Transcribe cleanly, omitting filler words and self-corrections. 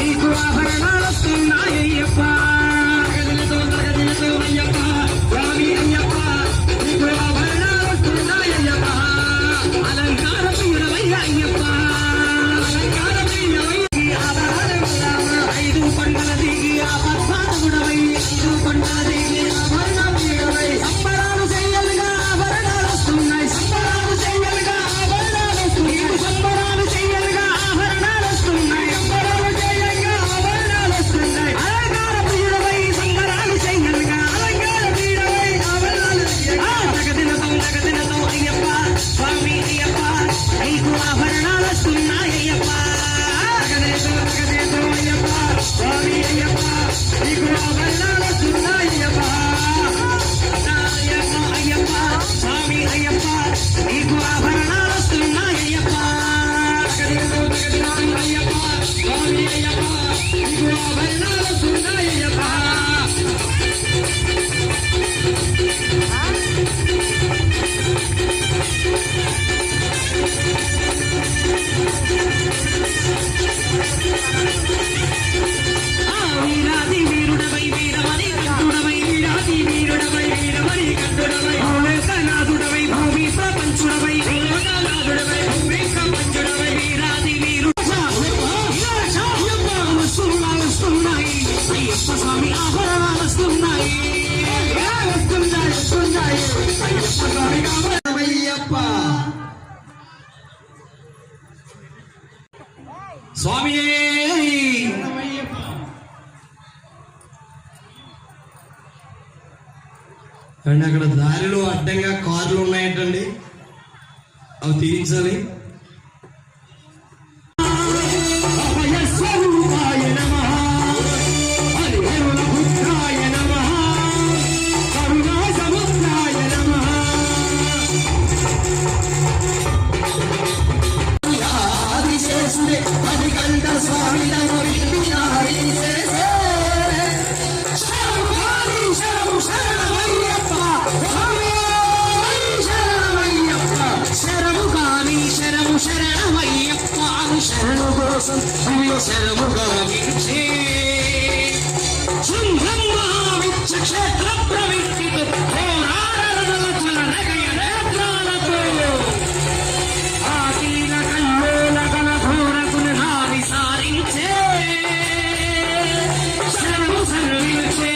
నీకు ఆభరణాలు వస్తున్నాయ్యప్ప అయ్యప్ప స్వామి అయ్యప్ప నీకు ఆభరణాలు వస్తున్నాయ్యప్ప అలంకార ప్రియుడవయ్య అయ్యప్ప అలంకార ప్రియుడవయ్య ఐదు పంటల దిగి ఆపత్సాధకుడవై ఐదు పంటల దిగి ఆభరణ ప్రియుడవై సంబరాలు చెయ్యలుగా ఆభరణాలు వస్తున్నాయి సంబరాలు చెయ్యలుగా ఆభరణాలు వస్తున్నాయి సంబరాలు చెయ్యలుగా ఆభరణాలు వస్తున్నాయి సంబరాలు చెయ్యలుగా ఆభరణాలు వస్తున్నాయి అలంకార ప్రియుడవై సంబరాలు చెయ్యలుగా అలంకార ప్రియుడవై ఆభరణాలు జగదినతో అయ్యప్ప స్వామి అయ్యప్ప నీకు ఆభరణాలు వస్తున్నాయి అయ్యప్ప జగదినతో అయ్యప్ప స్వామి అయ్యప్ప నీకు ఆభరణాలు వస్తున్నాయి అయ్యప్ప అయ్యప్ప స్వామి అయ్యప్ప నీకు ఆభరణాలు వస్తున్నాయి అయ్యప్ప అయ్యప్ప స్వామి అయ్యప్ప నీకు ఆభరణాలు వస్తున్నాయి అయ్యప్ప వీరాది వీరుడవై వీరమణి కంఠుడవై వీరాది వీరుడవై వీరమణి కంఠుడవై భూలోకనాథుడవై భూమి ప్రపంచుడవై భూలోకనాథుడవై భూమి ప్రపంచుడవై వీరాది వీరుడు వస్తున్నాయి అయ్యప్ప స్వామి ఆభరణాలు వస్తున్నాయి వస్తున్నాయి అయ్యప్ప స్వామి అయ్యప్ప స్వామి అండి అక్కడ దారిలో అడ్డంగా కార్లు ఉన్నాయంటండి అవి తీయించాలి శరణు కోసం శరముగా విచ్చే క్షేత్ర ప్రవృత్తి పోరాడలతో ఆకీల కల్లోల గల ఘోరకులు నాది సారించే శరణు సర్వించే